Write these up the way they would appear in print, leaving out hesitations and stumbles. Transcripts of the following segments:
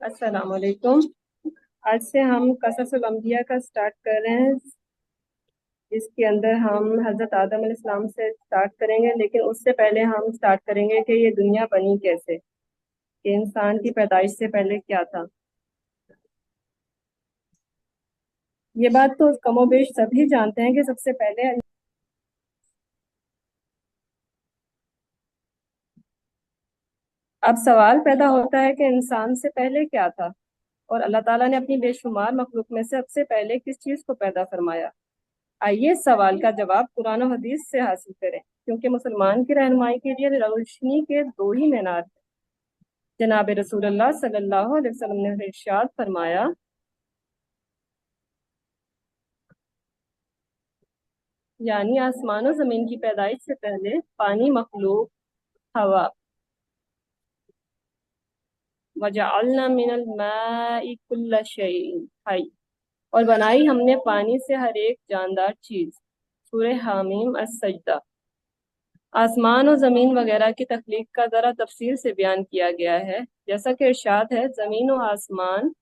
अस्सलाम वालेकुम। आज से हम कससुल अंबिया का स्टार्ट कर रहे हैं। इसके अंदर हम हज़रत आदम अलैहिस्सलाम से स्टार्ट करेंगे, लेकिन उससे पहले हम स्टार्ट करेंगे कि ये दुनिया बनी कैसे, कि इंसान की पैदाइश से पहले क्या था। ये बात तो कमोबेश सभी जानते हैं कि सबसे पहले अब सवाल पैदा होता है कि इंसान से पहले क्या था, और अल्लाह ताला ने अपनी बेशुमार मखलूक में से सबसे पहले किस चीज़ को पैदा फरमाया। आइए इस सवाल का जवाब कुरान और हदीस से हासिल करें, क्योंकि मुसलमान की रहनुमाई के लिए रोशनी के दो ही मीनार हैं। जनाब रसूलुल्लाह सल्लल्लाहु अलैहि वसल्लम ने इरशाद फरमाया, यानी आसमान और जमीन की पैदाइश से पहले पानी मखलूक, हवा, वजअलना मिनल माइ कुल्ला शैइन हई, और बनाई हमने पानी से हर एक जानदार चीज। सूरह हामीम अस-सजदा। आसमान और जमीन वगैरह की तख्लीक का जरा तफसील से बयान किया गया है। जैसा कि इरशाद है, जमीन और आसमान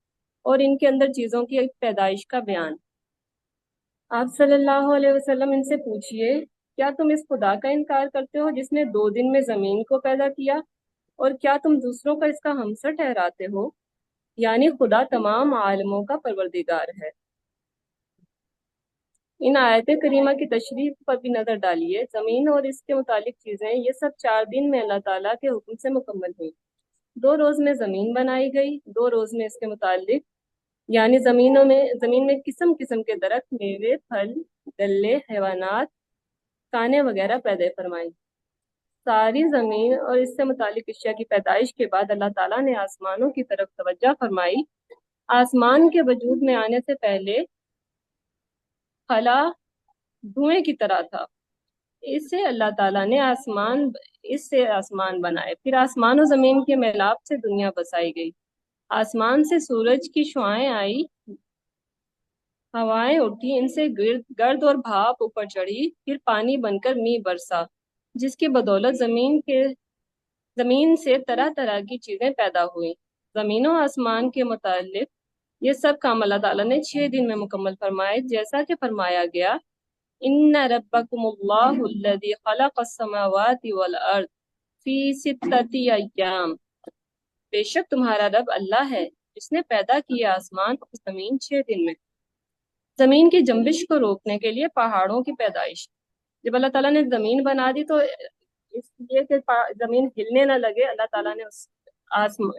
और इनके अंदर चीजों की एक पैदाइश का बयान। आप सल्लल्लाहु अलैहि वसल्लम इनसे पूछिए, क्या तुम इस खुदा का इनकार करते हो जिसने 2 दिन में जमीन को पैदा किया, और क्या तुम दूसरों का इसका हमसर ठहराते हो? यानी खुदा तमाम आलमों का परवरदिगार है। इन आयत करीमा की तशरीफ पर भी नजर डालिए। जमीन और इसके मुतालिक चीजें ये सब 4 दिन में अल्लाह ताला के हुक्म से मुकम्मल हुई। 2 रोज में जमीन बनाई गई, 2 रोज में इसके मुतालिक, यानी जमीन में किस्म किस्म के दरख्त, मेवे, फल, गल्ले, हैवानात, काने वगैरह पैदा फरमाई। सारी जमीन और इससे मुतालिक अशिया की पैदाइश के बाद अल्लाह ताला ने आसमानों की तरफ तवज्जो फरमाई। आसमान के वजूद में आने से पहले खला धुएं की तरह था। इससे अल्लाह ताला ने इससे आसमान बनाए। फिर आसमान और जमीन के मिलाप से दुनिया बसाई गई। आसमान से सूरज की शुआएं आई, हवाएं उठी, इनसे गर्द और भाप ऊपर चढ़ी, फिर पानी बनकर मींह बरसा, जिसकी बदौलत जमीन से तरह तरह की चीजें पैदा हुई। जमीनों आसमान के मुतालिक ये सब काम अल्लाह ताला ने 6 दिन में मुकम्मल फरमाए, जैसा कि फरमाया गया, इन्ना रब्बकुमुल्लाहुल्लज़ी खलक़स समावाति वल अर्द फी सित्तति अय्याम। बेशक तुम्हारा रब अल्लाह है, जिसने पैदा किया आसमान और जमीन 6 दिन में। जमीन की जंबिश को रोकने के लिए पहाड़ों की पैदाइश। जब अल्लाह ताला ने जमीन बना दी तो इसलिए कि जमीन हिलने ना लगे, अल्लाह ताला ने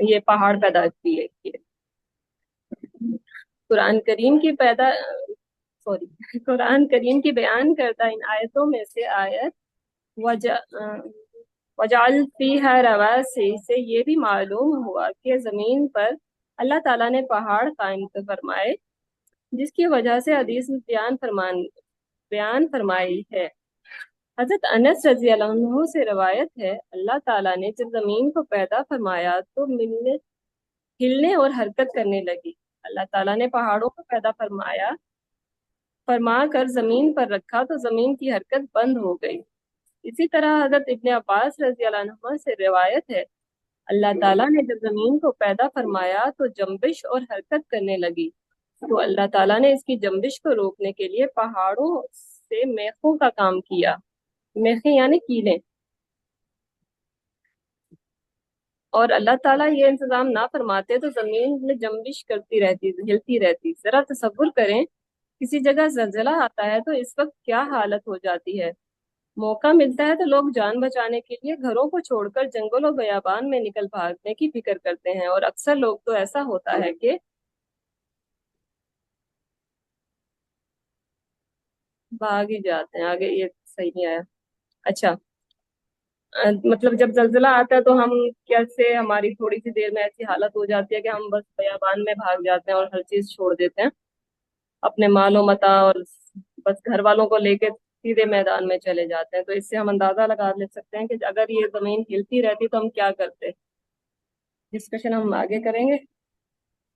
ये पहाड़ पैदा किए। कुरान करीम की पैदा सॉरी कुरान करीम की बयान करता इन आयतों में से आयत वजा वजाल फीहा रवासी से ये भी मालूम हुआ कि जमीन पर अल्लाह ताला ने पहाड़ कायम फरमाए, जिसकी वजह से हदीस में बयान फरमाई है। हजरत अनस रजी अल्लाह अन्हु से रवायत है, अल्लाह ताला ने जब जमीन को पैदा फरमाया तो मिलने हिलने और हरकत करने लगी। अल्लाह ताला ने पहाड़ों को पैदा फरमा कर जमीन पर रखा तो जमीन की हरकत बंद हो गई। इसी तरह हजरत इब्ने अब्बास रजी अल्लाह अन्हुमा से रिवायत है, अल्लाह ताला ने जब जमीन को पैदा फरमाया तो जंबिश और हरकत करने लगी, तो अल्लाह ताला ने इसकी जंबिश को रोकने के लिए पहाड़ों से मेखों का काम किया। मेखें यानी कीलें। और अल्लाह ताला ये इंतजाम ना फरमाते तो जमीन में जंबिश करती रहती, हिलती रहती। जरा तसव्वुर करें, किसी जगह जलजला आता है तो इस वक्त क्या हालत हो जाती है। मौका मिलता है तो लोग जान बचाने के लिए घरों को छोड़कर जंगल और बयाबान में निकल भागने की फिक्र करते हैं, और अक्सर लोग तो ऐसा होता है कि भाग ही जाते हैं। आगे ये सही नहीं आया। अच्छा, मतलब जब जलजिला आता है तो हम कैसे, हमारी थोड़ी सी देर में ऐसी हालत हो जाती है कि हम बस बयाबान में भाग जाते हैं और हर चीज छोड़ देते हैं, अपने मालो मता और बस घर वालों को लेके सीधे मैदान में चले जाते हैं। तो इससे हम अंदाजा लगा ले सकते हैं कि अगर ये जमीन हिलती रहती तो हम क्या करते। डिस्कशन हम आगे करेंगे।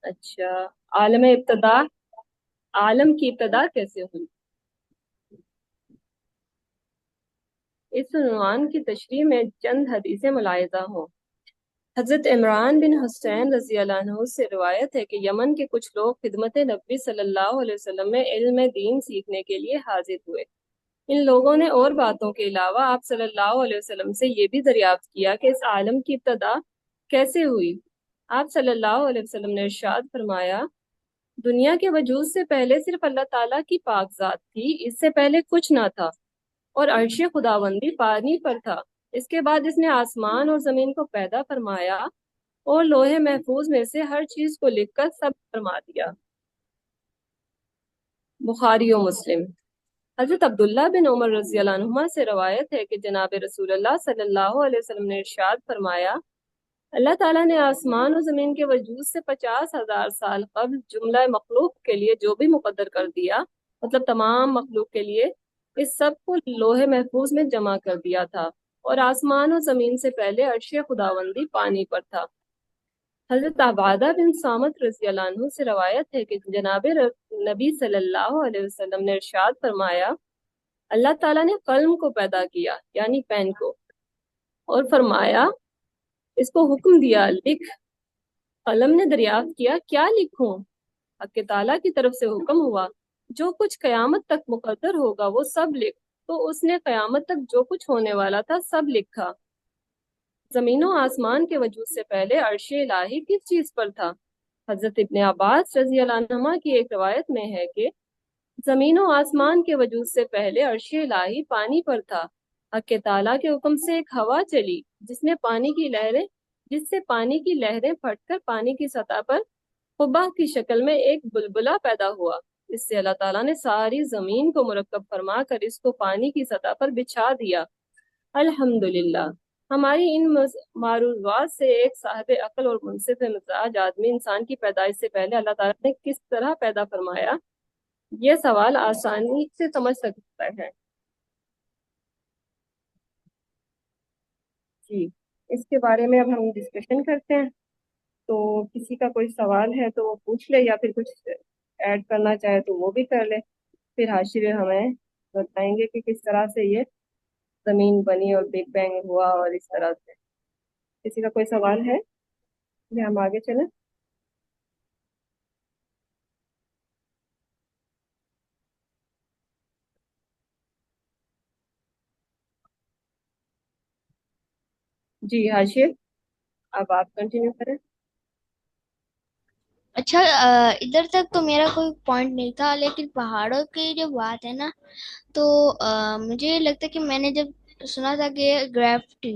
अच्छा, आलम इब्तदा आलम की इब्तदा कैसे हुई, इस उन्वान की तशरीह में चंद हदीसें मुलाहिजा हो। हजरत इमरान बिन हुसैन रजी अल्लाह अन्हु से रिवायत है कि यमन के कुछ लोग खिदमत नबी सल्लल्लाहु अलैहि वसल्लम में इल्म दीन सीखने के लिए हाजिर हुए। इन लोगों ने और बातों के अलावा आप सल्लल्लाहु अलैहि वसल्लम से ये भी दरियाफ्त किया कि इस आलम की इब्तदा कैसे हुई। आप सल्लल्लाहु अलैहि वसल्लम ने इरशाद फरमाया, दुनिया के वजूद से पहले सिर्फ अल्लाह ताला की पाक जात थी, इससे पहले कुछ ना था, और अर्श खुदाबंदी पानी पर था। इसके बाद इसने आसमान और जमीन को पैदा फरमाया और लोहे महफूज में से हर चीज को लिखकर सब फरमा दिया। बुखारी और मुस्लिम। हजरत अब्दुल्ला बिन उमर रजी अल्लाह अन्हुमा से रवायत है कि जनाब रसूलुल्लाह सल्लल्लाहु अलैहि वसल्लम ने इरशाद फरमाया, अल्लाह ताला ने आसमान और जमीन के वजूद से 50,000 साल कबल जुमला मखलूक के लिए जो भी मुकद्दर कर दिया, मतलब तमाम मखलूक के लिए, इस सब को लोहे महफूज में जमा कर दिया था, और आसमान और जमीन से पहले अर्श खुदावंदी पानी पर था। हजरत अबादा बिन सामत रज़ी अल्लाह अन्हु से रवायत है कि जनाब नबी सल्लल्लाहु अलैहि वसल्लम ने इरशाद फरमाया, अल्लाह ताला ने कलम को पैदा किया, यानी पेन को, और फरमाया, इसको हुक्म दिया, लिख। कलम ने दरियाफ्त किया, क्या लिखूं? हक ताला की तरफ से हुक्म हुआ, जो कुछ कयामत तक मुकद्दर होगा वो सब लिख। तो उसने कयामत तक जो कुछ होने वाला था सब लिखा। जमीनों आसमान के वजूद से पहले अर्श इलाही किस चीज पर था? हजरत इब्ने अब्बास रजी अल्लाह अन्हुमा की एक रवायत में है कि जमीनों आसमान के वजूद से पहले अर्श इलाही पानी पर था। हक ताला के हुक्म से एक हवा चली जिससे पानी की लहरें फटकर पानी की सतह पर कुब्बा की शक्ल में एक बुलबुला पैदा हुआ। इससे अल्लाह ताला ने सारी जमीन को मुरक्कब फरमा कर इसको पानी की सतह पर बिछा दिया। अल्हम्दुलिल्लाह। हमारी इन मारूफात से एक साहिब अक्ल और मुनसिफ मिजाज आदमी इंसान की पैदाइश से पहले अल्लाह ताला ने किस तरह पैदा फरमाया, यह सवाल आसानी से समझ सकता है। जी, इसके बारे में अब हम डिस्कशन करते हैं। तो किसी का कोई सवाल है तो वो पूछ ले, या फिर कुछ ऐड करना चाहे तो वो भी कर ले। फिर हाशिर हमें बताएंगे कि किस तरह से ये जमीन बनी और बिग बैंग हुआ, और इस तरह से। किसी का कोई सवाल है या हम आगे चलें? जी हाशिर, अब आप कंटिन्यू करें। अच्छा, इधर तक तो मेरा कोई पॉइंट नहीं था, लेकिन पहाड़ों की जो बात है ना, तो मुझे लगता है कि मैंने जब सुना था कि ग्रेविटी,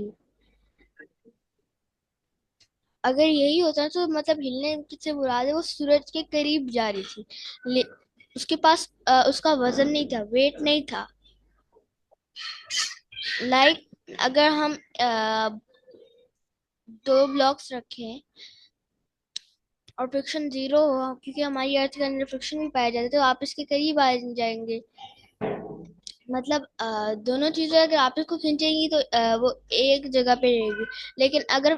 अगर यही होता तो मतलब हिलने से मुराद है वो सूरज के करीब जा रही थी। उसके पास उसका वजन नहीं था, वेट नहीं था। लाइक अगर हम दो ब्लॉक्स रखें और फ्रिक्शन जीरो हो, क्योंकि हमारी अर्थ के अंदर फ्रिक्शन भी पाया जाता है, तो आपस के करीब आ जाएंगे। मतलब दोनों चीजें अगर आपस को खींचेंगी तो वो एक जगह पे रहेगी। लेकिन अगर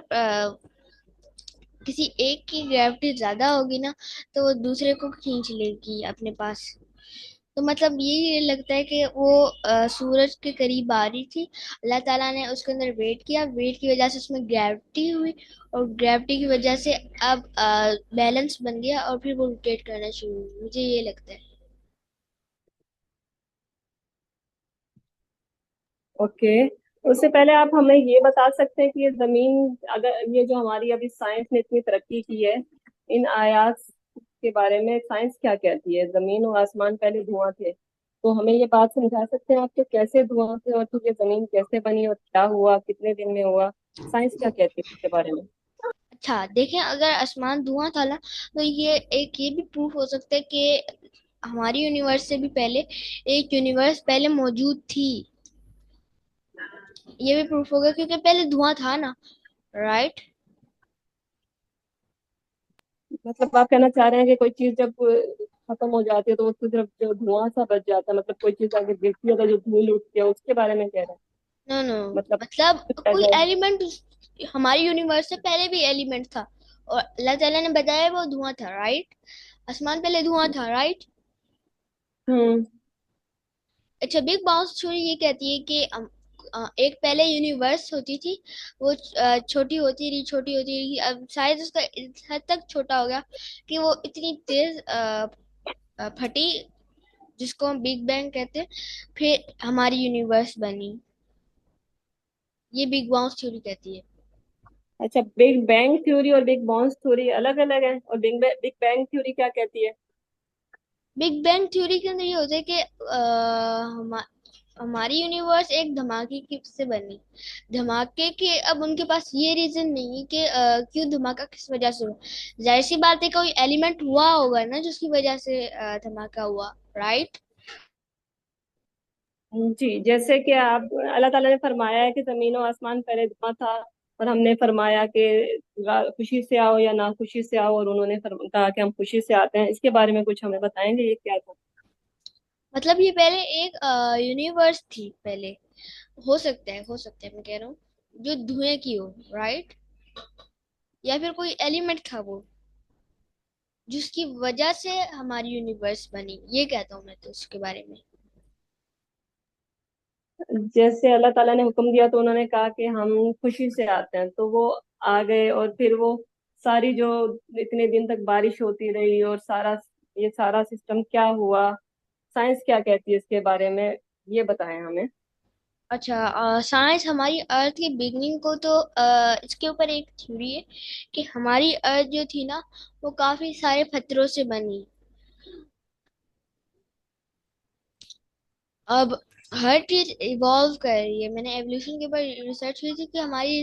किसी एक की ग्रेविटी ज्यादा होगी ना, तो वो दूसरे को खींच लेगी अपने पास। तो मतलब ये लगता है कि वो सूरज के करीब आ रही थी। अल्लाह ताला ने उसके अंदर वेट किया, वेट की वजह से उसमें ग्रेविटी हुई, और ग्रेविटी की वजह से अब बैलेंस बन गया और फिर वो रोटेट करना शुरू हुई। मुझे ये लगता है। ओके, उससे पहले आप हमें ये बता सकते हैं कि ये जमीन, अगर ये जो हमारी अभी साइंस ने इतनी तरक्की की है, इन आयात के बारे में साइंस क्या कहती है? जमीन और आसमान पहले धुआं थे, तो हमें ये बात समझा सकते हैं आप कि कैसे धुआं थे, और फिर ये जमीन कैसे बनी, और क्या हुआ, कितने दिन में हुआ? साइंस क्या कहती है इसके बारे में? अच्छा देखें, अगर आसमान धुआं था ना, तो ये भी प्रूफ हो सकता है कि हमारी यूनिवर्स से भी पहले एक यूनिवर्स पहले मौजूद थी। ये भी प्रूफ होगा क्योंकि पहले धुआं था ना, राइट। मतलब आप कहना चाह रहे हैं कि कोई चीज जब खत्म हो जाती है तो उसकी तरफ जो धुआं सा बच जाता है, मतलब कोई चीज अगर गिरती है तो जो धूल उठती है, उसके बारे में कह रहे हैं? नो नो, मतलब मतलब कोई अगर एलिमेंट हमारी यूनिवर्स से पहले भी एलिमेंट था, और अल्लाह ताला ने बताया वो धुआं था, राइट। आसमान पहले धुआं था, राइट। हम्म। अच्छा, बिग बाउंस थ्योरी ये कहती है कि एक पहले यूनिवर्स होती थी, वो छोटी होती रही, छोटी होती रही, अब शायद उसका इस हद तक छोटा हो गया कि वो इतनी तेज फटी, जिसको हम बिग बैंग कहते हैं। फिर हमारी यूनिवर्स बनी, ये बिग बांग थ्योरी कहती है। अच्छा, बिग बैंग थ्योरी और बिग बॉन्स थ्योरी अलग अलग है, और बिग बिग बैंग थ्योरी क्या कहती है? बिग बैंग थ्योरी के अंदर ये होता है कि हमारी यूनिवर्स एक धमाके की से बनी। धमाके के अब उनके पास ये रीजन नहीं है कि क्यों धमाका किस वजह से हुआ। जाहिर सी बात है, कोई एलिमेंट हुआ होगा ना जिसकी वजह से धमाका हुआ, राइट। जी, जैसे कि आप, अल्लाह ताला ने फरमाया है कि जमीन और आसमान पहले धुआं था, और हमने फरमाया कि खुशी से आओ या ना खुशी से आओ, और उन्होंने कहा कि हम खुशी से आते हैं। इसके बारे में कुछ हमें बताएंगे, ये क्या था? मतलब ये पहले एक यूनिवर्स थी पहले। हो सकता है मैं कह रहा हूँ, जो धुएं की हो, राइट। या फिर कोई एलिमेंट था वो, जिसकी वजह से हमारी यूनिवर्स बनी, ये कहता हूँ मैं तो उसके बारे में। जैसे अल्लाह ताला ने हुक्म दिया तो उन्होंने कहा कि हम खुशी से आते हैं, तो वो आ गए, और फिर वो सारी जो इतने दिन तक बारिश होती रही, और सारा ये सारा सिस्टम क्या हुआ, साइंस क्या कहती है इसके बारे में, ये बताएं हमें। अच्छा, साइंस हमारी अर्थ की बिगनिंग को तो इसके ऊपर एक थ्योरी है कि हमारी अर्थ जो थी ना, वो काफी सारे पत्थरों से बनी। अब हर चीज इवॉल्व कर रही है। मैंने एवोल्यूशन के ऊपर रिसर्च की थी कि हमारी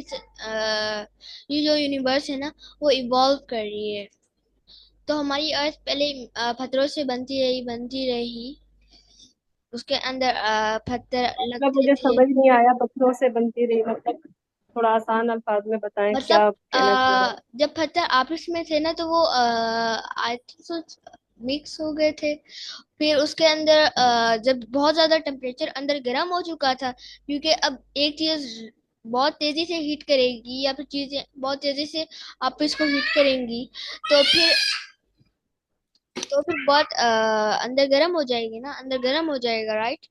ये जो यूनिवर्स है ना, वो इवॉल्व कर रही है। तो हमारी अर्थ पहले पत्थरों से बनती रही। उसके अंदर पत्थर मतलब लगते मुझे थे। समझ नहीं आया, पत्थरों से बनती रही मतलब? थोड़ा आसान अल्फाज में बताएं, मतलब क्या कहना चाह रहे हैं? जब पत्थर आपस में थे ना, तो वो आई थिंक सो मिक्स हो गए थे। फिर उसके अंदर जब बहुत ज्यादा टेम्परेचर अंदर गर्म हो चुका था, क्योंकि अब एक चीज बहुत तेजी से हीट करेगी या फिर चीजें बहुत तेजी से आप इसको हीट करेंगी, तो फिर बहुत अंदर गर्म हो जाएगी ना, अंदर गर्म हो जाएगा, राइट।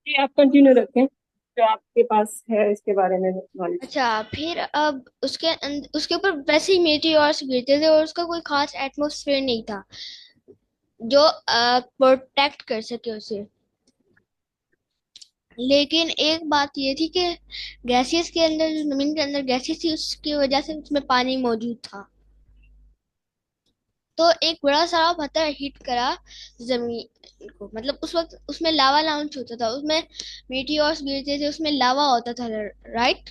जी, आप कंटिन्यू रखें, जो आपके पास है इसके बारे में नॉलेज। अच्छा, फिर अब उसके ऊपर वैसे ही मेटेओर्स गिरते थे और उसका कोई खास एटमॉस्फेयर नहीं था जो प्रोटेक्ट कर सके उसे। लेकिन एक बात ये थी कि गैसेस के अंदर, जो जमीन के अंदर गैसेस थी, उसकी वजह से उसमें पानी मौजूद था। तो एक बड़ा सारा पत्थर हिट करा जमीन को। मतलब उस वक्त उसमें लावा लॉन्च होता था, उसमें मीटियोर्स गिरते थे, उसमें लावा होता था, राइट।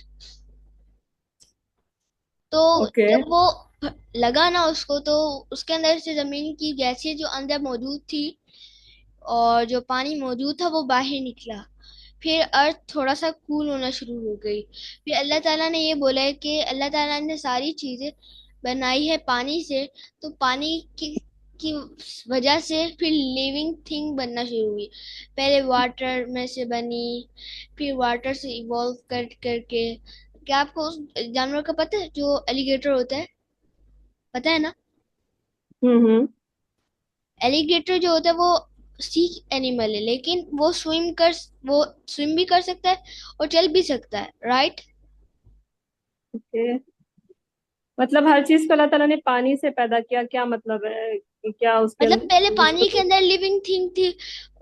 तो ओके। जब वो लगा ना उसको, तो उसके अंदर से जमीन की गैसें जो अंदर मौजूद थी और जो पानी मौजूद था, वो बाहर निकला। फिर अर्थ थोड़ा सा कूल होना शुरू हो गई। फिर अल्लाह ताला ने ये बोला है कि अल्लाह ताला ने सारी चीजें बनाई है पानी से। तो पानी की वजह से फिर लिविंग थिंग बनना शुरू हुई। पहले वाटर में से बनी, फिर वाटर से इवॉल्व करके। क्या आपको उस जानवर का पता है जो एलिगेटर होता है? पता है ना? हम्म। एलिगेटर जो होता है वो सी एनिमल है, लेकिन वो स्विम भी कर सकता है और चल भी सकता है, राइट। ओके, मतलब हर चीज को अल्लाह ताला ने पानी से पैदा किया, क्या मतलब है? क्या उसके मतलब पहले जिसको पानी के अंदर लिविंग थिंग थी,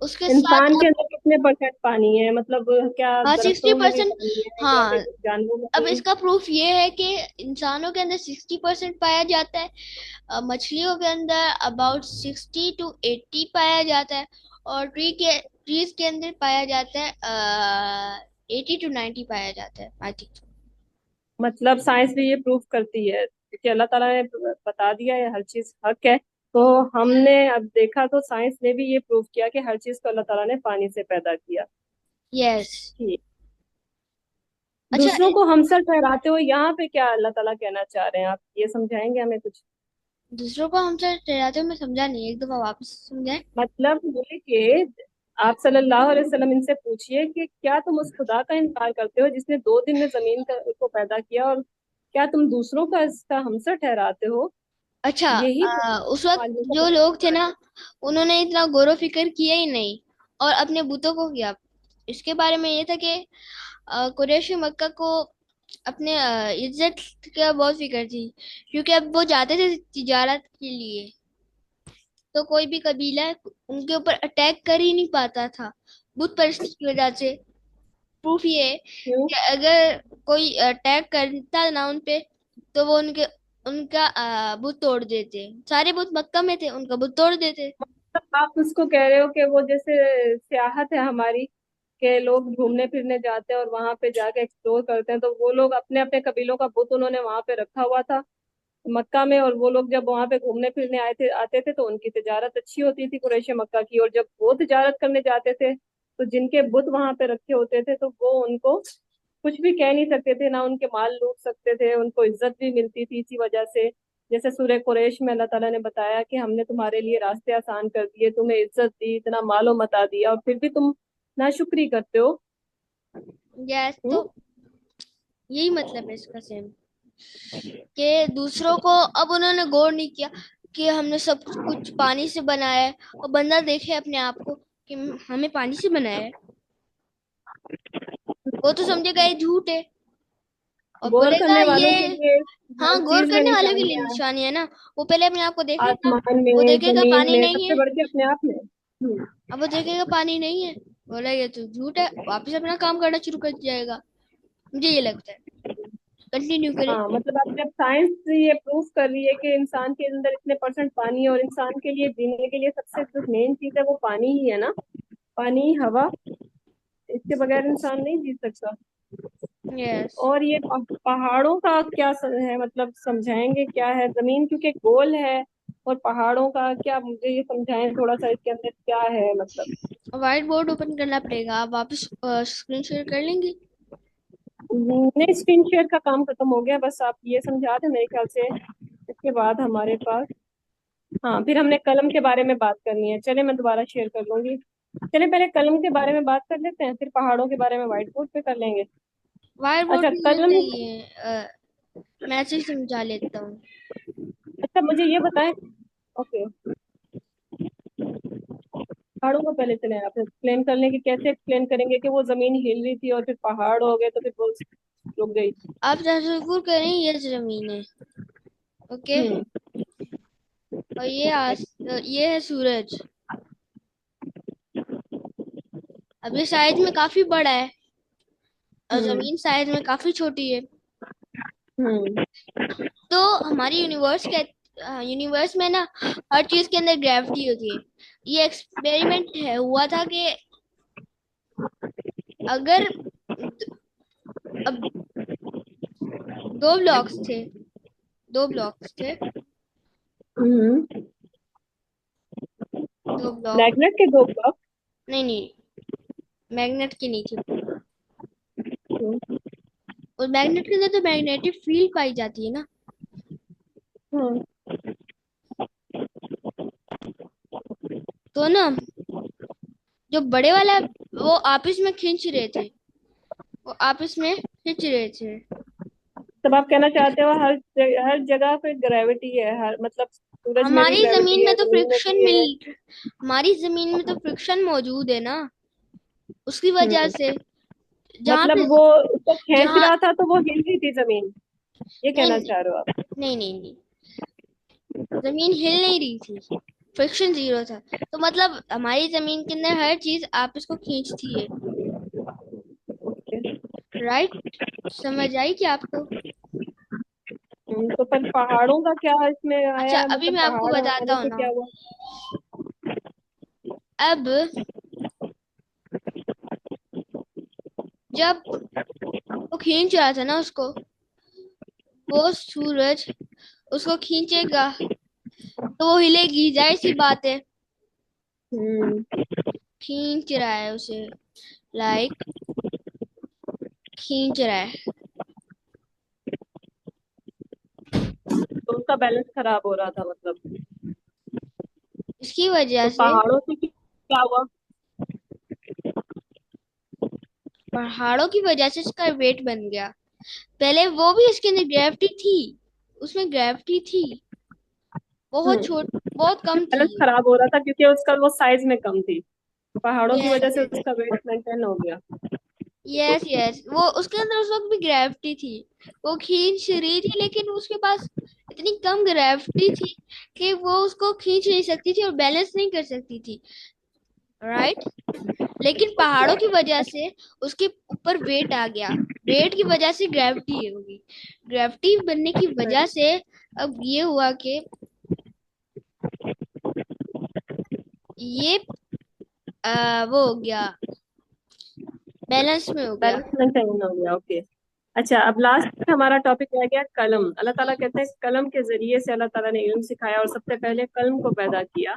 उसके साथ इंसान के अब अंदर कितने परसेंट पानी है, मतलब क्या हाँ, सिक्सटी दरख्तों में भी परसेंट पानी है या हाँ, फिर जानवरों में अब भी? इसका प्रूफ ये है कि इंसानों के अंदर 60% पाया जाता है, मछलियों के अंदर अबाउट 60 to 80 पाया जाता है, और ट्रीज के अंदर पाया जाता है 80 to 90 पाया जाता है, आई थिंक। मतलब साइंस भी ये प्रूफ करती है, क्योंकि अल्लाह ताला ने बता दिया है हर चीज हक है। तो हमने अब देखा तो साइंस ने भी ये प्रूफ किया कि हर चीज को अल्लाह ताला ने पानी से पैदा किया। यस। ठीक। अच्छा, दूसरों को हमसर ठहराते हुए यहाँ पे क्या अल्लाह ताला कहना चाह रहे हैं, आप ये समझाएंगे हमें कुछ? दूसरों को हमसे डराते हुए मैं समझा नहीं, एक दफा वापस समझाए। मतलब बोले कि आप सल्लल्लाहु अलैहि वसल्लम इनसे पूछिए कि क्या तुम उस खुदा का इनकार करते हो जिसने 2 दिन में जमीन को पैदा किया, और क्या तुम दूसरों का इसका हमसर ठहराते हो? अच्छा, यही तो उस वक्त मालियों का जो लोग थे बहिष्कार ना, है। उन्होंने इतना गौर फिक्र किया ही नहीं और अपने बूतों को किया। इसके बारे में ये था कि कुरैश मक्का को अपने इज्जत का बहुत फिक्र थी, क्योंकि अब वो जाते थे तिजारत के लिए, तो कोई भी कबीला उनके ऊपर अटैक कर ही नहीं पाता था बुत परस्ती की वजह से। प्रूफ ये है क्यों? कि अगर कोई अटैक करता ना उन पे, तो वो उनके उनका बुत तोड़ देते। सारे बुत मक्का में थे, उनका बुत तोड़ देते। मतलब आप उसको कह रहे हो कि वो जैसे सियाहत है हमारी, के लोग घूमने फिरने जाते हैं और वहां पे जाके एक्सप्लोर करते हैं, तो वो लोग अपने अपने कबीलों का बुत उन्होंने वहां पे रखा हुआ था मक्का में, और वो लोग जब वहां पे घूमने फिरने आते थे तो उनकी तिजारत अच्छी होती थी कुरैश मक्का की, और जब वो तिजारत करने जाते थे तो जिनके बुत वहां पे रखे होते थे तो वो उनको कुछ भी कह नहीं सकते थे, ना उनके माल लूट सकते थे, उनको इज्जत भी मिलती थी इसी वजह से। जैसे सूरह कुरैश में अल्लाह ताला ने बताया कि हमने तुम्हारे लिए रास्ते आसान कर दिए, तुम्हें इज्जत दी, इतना मालो मता दिया, और फिर भी तुम नाशुक्री करते हो। यस, हम्म। तो यही मतलब है इसका सेम, कि दूसरों को अब उन्होंने गौर नहीं किया कि हमने सब कुछ पानी से बनाया है, और बंदा देखे अपने आप को कि हमें पानी से बनाया है, वो तो समझेगा ये झूठ है और गौर बोलेगा करने ये। वालों के लिए हाँ, हर गौर चीज में करने वालों के लिए निशानियां हैं। निशानी है ना। वो पहले अपने आप को देखेगा, आसमान वो में, देखेगा जमीन पानी में, नहीं सबसे है। बढ़ के अपने आप में। हम्म। अब वो देखेगा पानी नहीं है, बोला ये तो झूठ है, वापिस अपना काम करना शुरू कर जाएगा। मुझे ये लगता है। कंटिन्यू करें। हाँ मतलब अब जब साइंस ये प्रूव कर रही है कि इंसान के अंदर इतने परसेंट पानी है, और इंसान के लिए जीने के लिए सबसे जो मेन चीज है वो पानी ही है ना, पानी हवा, इसके बगैर इंसान नहीं जी सकता। यस। और ये पहाड़ों का क्या है, मतलब समझाएंगे क्या है? जमीन क्योंकि गोल है, और पहाड़ों का क्या, मुझे ये समझाएं थोड़ा सा, इसके अंदर क्या है मतलब। व्हाइट बोर्ड ओपन करना पड़ेगा, आप वापस स्क्रीन शेयर कर लेंगे। नहीं, स्क्रीन शेयर का काम खत्म हो गया, बस आप ये समझा दें मेरे ख्याल से। इसके बाद हमारे पास, हाँ फिर हमने कलम के बारे में बात करनी है, चले मैं दोबारा शेयर कर लूंगी। चले पहले कलम के बारे में बात कर लेते हैं, फिर पहाड़ों के बारे में व्हाइट बोर्ड पे कर लेंगे। व्हाइट बोर्ड अच्छा में कलम। नहीं है, मैं ऐसे ही समझा लेता हूँ। अच्छा मुझे ये बताएं। ओके, पहाड़ों को पहले चले आप एक्सप्लेन कर लें कि कैसे एक्सप्लेन करेंगे कि वो जमीन हिल रही थी और फिर पहाड़ हो गए तो फिर वो रुक गई। आप तसव्वुर करें ये जमीन है, ओके, हम्म। और ये है सूरज। अब ये साइज में काफी बड़ा है और हम्म। जमीन साइज में काफी छोटी है। हम्म। तो हमारी यूनिवर्स में ना हर चीज के अंदर ग्रेविटी होती है। ये एक्सपेरिमेंट है हुआ था कि अगर अब दो ब्लॉक्स थे, दो ब्लॉक्स थे, हम्म। दो ब्लॉक। मैग्नेट के दो ब्लॉक। नहीं नहीं, मैग्नेट की नहीं थी। और मैग्नेट के अंदर तो मैग्नेटिक फील्ड पाई जाती है ना। हम्म। तो ना जो बड़े वाला, वो आपस में खींच रहे थे, वो आपस में खींच रहे थे। तब आप कहना चाहते हो हर जगह पे ग्रेविटी है, हर मतलब सूरज में भी हमारी ग्रेविटी जमीन में है, तो जमीन में फ्रिक्शन भी है। मिल हमारी जमीन में तो फ्रिक्शन मौजूद है ना, उसकी वजह हम्म। से। जहाँ मतलब पे वो उसको खींच जहाँ रहा था तो वो हिल रही थी जमीन, ये नहीं कहना चाह रहे हो आप? नहीं नहीं नहीं, जमीन हिल नहीं रही थी, फ्रिक्शन जीरो था। तो मतलब हमारी जमीन के अंदर हर चीज आपस को खींचती है। राइट, समझ आई क्या आपको? तो पर पहाड़ों का क्या इसमें आया अच्छा, है, अभी मतलब मैं आपको पहाड़ बताता आने हूँ से ना। क्या हुआ? अब जब वो खींच रहा था ना उसको, वो सूरज उसको खींचेगा तो वो हिलेगी, जाहिर सी बात है। हम्म। खींच रहा है उसे, लाइक खींच रहा है। तो उसका बैलेंस खराब हो रहा था मतलब। इसकी तो वजह से पहाड़ों से क्या हुआ? पहाड़ों की वजह से इसका वेट बन गया। पहले वो भी उसके अंदर ग्रेविटी थी, उसमें ग्रेविटी थी, बहुत हम्म। छोट बहुत कम थी। बैलेंस खराब हो रहा था क्योंकि उसका वो साइज में कम थी, पहाड़ों की वजह से यस उसका वेट मेंटेन हो गया। यस यस, वो उसके अंदर उस वक्त भी ग्रेविटी थी, वो खींच रही थी, लेकिन उसके पास इतनी कम ग्रेविटी थी कि वो उसको खींच नहीं सकती थी और बैलेंस नहीं कर सकती थी, राइट। लेकिन पहाड़ों की वजह से उसके ऊपर वेट आ गया, वेट की वजह से ग्रेविटी होगी, ग्रेविटी बनने की वजह से अब ये हुआ कि ये वो हो गया, बैलेंस में हो गया। बैलेंस मेंटेन हो गया, ओके। अच्छा, अब लास्ट हमारा टॉपिक रह गया कलम। अल्लाह ताला कहते हैं कलम के जरिए से अल्लाह ताला ने इल्म सिखाया और सबसे पहले कलम को पैदा किया।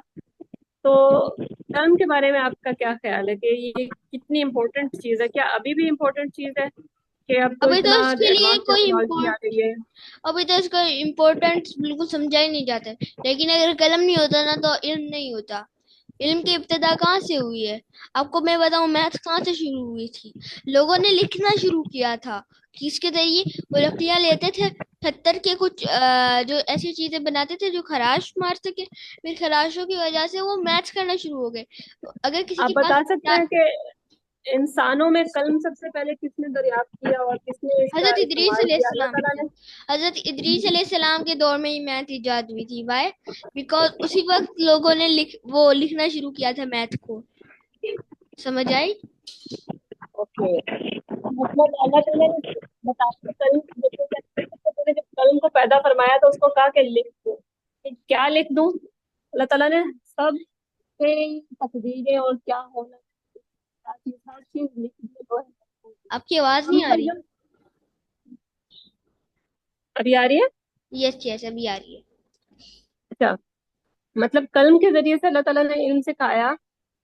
तो कलम के बारे में आपका क्या ख्याल है कि ये कितनी इम्पोर्टेंट चीज़ है? क्या अभी भी इम्पोर्टेंट चीज़ है कि अब तो अभी तो इतना इसके लिए एडवांस कोई टेक्नोलॉजी आ गई है? अभी तो इसका इम्पोर्टेंस बिल्कुल समझा ही नहीं जाता है। लेकिन अगर कलम नहीं होता ना तो इल्म नहीं होता। इल्म की इब्तिदा कहाँ से हुई है? आपको मैं बताऊं, मैथ कहाँ से शुरू हुई थी? लोगों ने लिखना शुरू किया था, किसके जरिए? वो लकड़ियां लेते थे, पत्थर के कुछ जो ऐसी चीजें बनाते थे जो खराश मार सके, फिर खराशों की वजह से वो मैथ करना शुरू हो गए। अगर किसी आप के पास बता सकते हैं कि इंसानों में कलम सबसे पहले किसने दरियाफ्त किया और किसने इसका हजरत इदरीस इस्तेमाल किया? अल्लाह अलैहिस्सलाम ताला थे। ने। हजरत इदरीस अलैहिस्सलाम के दौर में ही मैथ इजाद हुई थी। वाई? बिकॉज उसी वक्त लोगों ने लिखना शुरू किया था मैथ को। समझ आई? ओके, मतलब अल्लाह ताला ने बताया कलम, जब सबसे पहले जब कलम को पैदा फरमाया तो उसको कहा कि लिख दो। कि क्या लिख दूं? अल्लाह ताला ने सब के तकदीरें और क्या होना है, क्या चीज़, हर चीज लिख दी तो है। आपकी आवाज हम नहीं आ पर रही। जब, अभी आ रही है? यस यस, अभी आ रही है। अच्छा, मतलब कलम के जरिए से अल्लाह ताला ने इल्म सिखाया।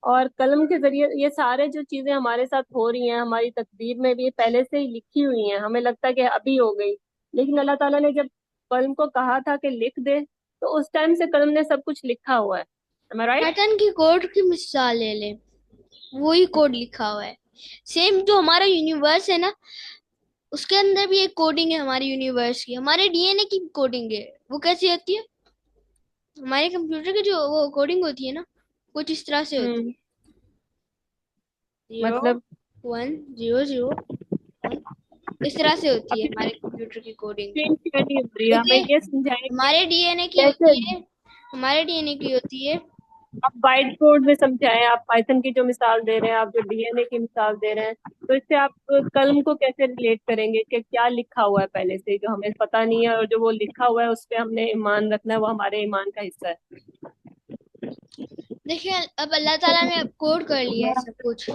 और कलम के जरिए ये सारे जो चीजें हमारे साथ हो रही हैं, हमारी तकदीर में भी ये पहले से ही लिखी हुई हैं, हमें लगता है कि अभी हो गई। लेकिन अल्लाह ताला ने जब कलम को कहा था कि लिख दे, तो उस टाइम से कलम ने सब कुछ लिखा हुआ है। Am I right? पैटर्न की कोड की मिसाल ले ले, वही कोड लिखा हुआ है। सेम जो हमारा यूनिवर्स है ना, उसके अंदर भी एक कोडिंग है हमारे यूनिवर्स की, हमारे डीएनए की कोडिंग है। वो कैसी होती है? हमारे कंप्यूटर की जो वो कोडिंग होती है ना, कुछ इस तरह से होती हम्म। है। जीरो मतलब 1 0 0 1, इस तरह से होती है अभी हमारे कंप्यूटर की कोडिंग। स्क्रीन शेयर नहीं हो रही है, हमें देखिए, ये समझाएं कि हमारे डीएनए की कैसे। होती है, हमारे डीएनए की होती है। आप वाइट बोर्ड में समझाएं, आप पाइथन की जो मिसाल दे रहे हैं, आप जो डीएनए की मिसाल दे रहे हैं, तो इससे आप कलम को कैसे रिलेट करेंगे कि क्या लिखा हुआ है पहले से जो हमें पता नहीं है, और जो वो लिखा हुआ है उस पे हमने ईमान रखना है, वो हमारे ईमान का हिस्सा है। देखिए, अब अल्लाह ताला ने अब कोड कर लिया है सब कुछ।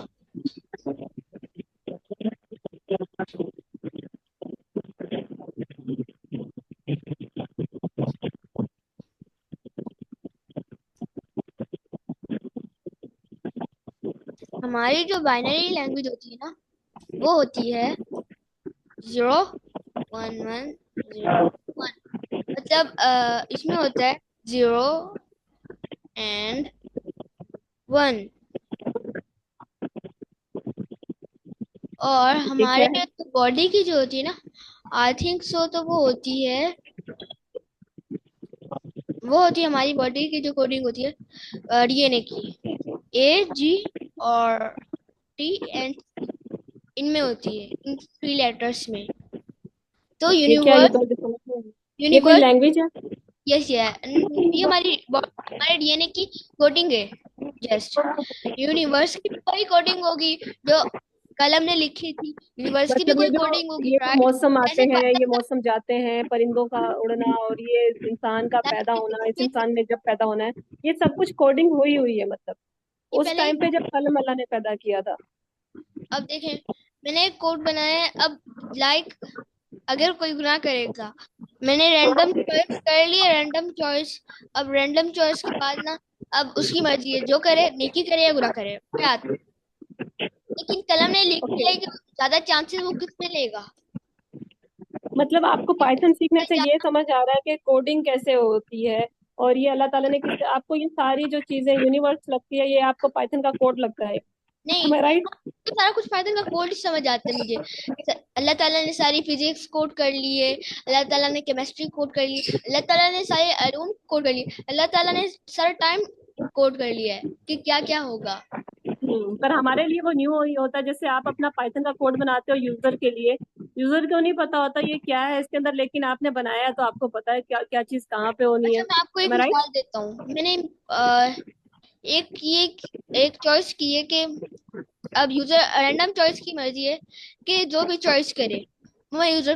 हमारी जो बाइनरी लैंग्वेज होती है ना, वो होती है 0 1 1 0 1। मतलब इसमें होता है 0 एंड 1। और ये क्या हमारे है? बॉडी की जो होती है ना, आई थिंक सो, तो वो होती है हमारी बॉडी की जो कोडिंग होती है डीएनए की, A G और T एंड इनमें होती है, इन 3 लेटर्स में। तो ये क्या, ये यूनिवर्स, तो मुझे समझ नहीं आई। ये कोई यूनिवर्स, लैंग्वेज है? यस ये ये हमारे डीएनए की कोडिंग है। जस्ट यूनिवर्स की भी कोई कोडिंग होगी जो कलम ने लिखी थी, यूनिवर्स की भी मतलब कोई कोडिंग होगी, ये जो राइट। मौसम आते ऐसे हैं, ये पाइथन मौसम जाते हैं, परिंदों का उड़ना, और ये इंसान का पैदा होना, इस का, इंसान ने जब पैदा होना है, ये सब कुछ कोडिंग हुई हुई है मतलब ये उस पहले ही। टाइम पे जब कलम अल्लाह ने पैदा किया था। अब देखें, मैंने एक कोड बनाया है। अब लाइक, अगर कोई गुनाह करेगा, मैंने रैंडम चॉइस कर लिया, रैंडम चॉइस। अब रैंडम चॉइस के बाद ना, अब उसकी मर्जी है, जो करे नेकी करे या गुनाह करे, क्या आता है। लेकिन कलम ने लिख ओके, दिया है कि ज्यादा चांसेस वो किसमें लेगा। मतलब आपको पाइथन सीखने से ये समझ आ रहा है कि कोडिंग कैसे होती है, और ये अल्लाह ताला ने किस आपको ये सारी जो चीजें यूनिवर्स लगती है, ये आपको पाइथन का कोड लगता है? नहीं, Am I right? तो सारा कुछ पाइथन का कोड समझ आता है मुझे। अल्लाह ताला ने सारी फिजिक्स कोड कर ली है, अल्लाह ताला ने केमिस्ट्री कोड कर ली, अल्लाह ताला ने सारे अरूम कोड कर लिए, अल्लाह ताला ने सारा टाइम कोड कर लिया है कि क्या क्या होगा। पर हमारे लिए वो न्यू ही होता है। जैसे आप अपना पाइथन का कोड बनाते हो यूजर के लिए, यूजर को नहीं पता होता ये क्या है इसके अंदर, लेकिन आपने बनाया है तो आपको पता है क्या क्या चीज कहाँ पे होनी अच्छा, है। मैं आपको एक Am I right? मिसाल देता हूँ। मैंने एक ये एक चॉइस की है कि अब यूजर रैंडम चॉइस की मर्जी है कि जो भी चॉइस करे वो मैं यूजर